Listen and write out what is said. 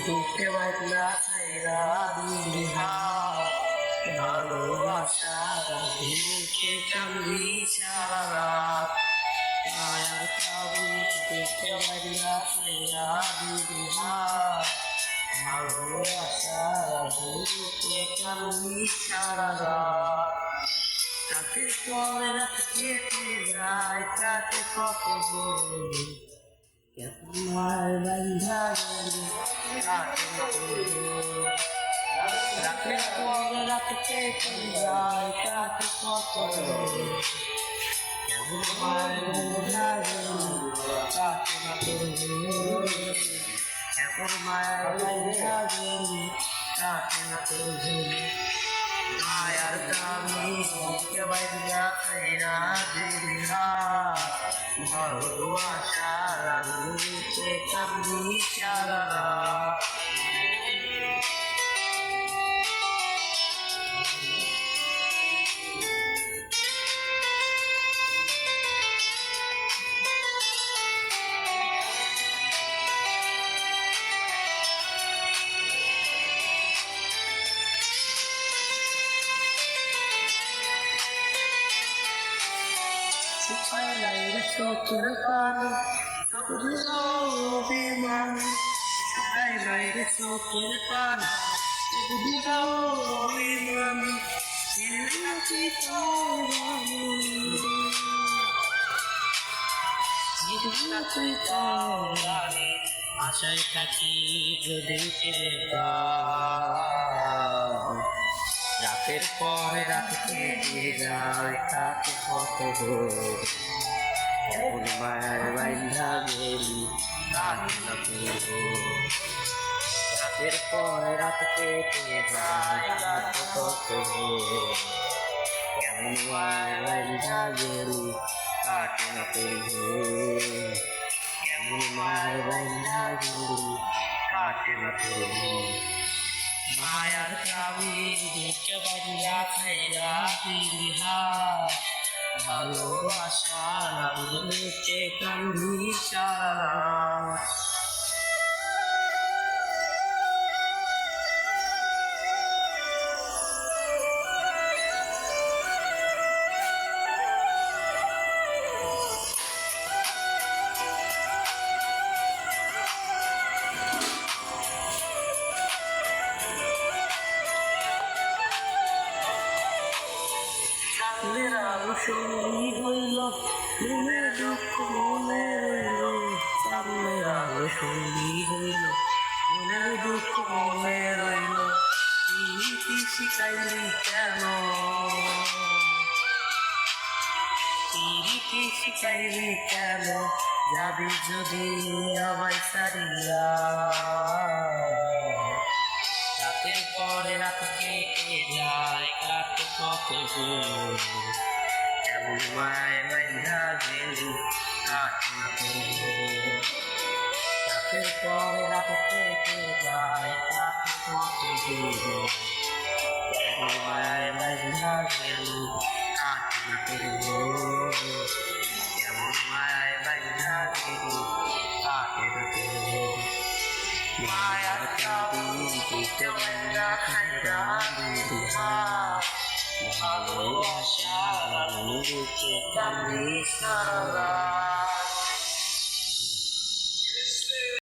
বুকে বাজলা ছাইরা দিলি হাত ভালোবাসা বুকে কান্দি সারা রাত মায়ার তাবিজ বুকে বাজলা ছাইরা দিলি হাত ভালোবাসা বুকে কান্দি সারা রাত তাকে পরে রাত কেটে যায় তাকে কত বলি তোমার বন্ধা রাতের পরে রাত কেটে যায় তাকে কত তোমার বন্ধা এখন মায়ের বন্ধা তাকে মায়ার দামি বুকে বাইরা খাইরা দিলি ভালোবাসা বুকে কান্দি সারা রাত চোখের পানি অভিমান চোখের পানি অভিমান আশায় থাকি যদি রাতের পরে রাত কেটে যায় তাকে কত এখন মায়ের বাইন্ধা গেলি রাতের পরে রাত কেটে যায় তাকে কত কেমন মায়ের বাইন্ধা গেলি কাটে না তোর কেমন মায়ের বাইন্ধা গেলি কাটে না তোর মায়ার তাবিজ বুকে বাঁধিয়া খাইরা দিলি ভালোবাসা বুকে কান্দি সারা রাত সঙ্গী হইল মনে দুঃখ মনে রইল সামনের আলো সঙ্গী হইল মনে দুঃখ মনে রইল প্রীতি শিখাইলি কেন প্রীতি শিখাইলি কেন যাবি যদি আমায় সারিয়া রাতের পরে রাত কেটে যায় কাটে কত কেমন মায় বাইন্ধা গেলি কাটে না রাতের পরে রাত কেটে যায় কাটে কত কেমন মায় বাইন্ধা গেলি কাটে না কেমন মায় বাইন্ধা গেলি কাটে না মায়ার তাবিজ বুকে বাঁধিয়া খাইরা দিলি ভালোবাসা বুকে কান্দি সারা রাত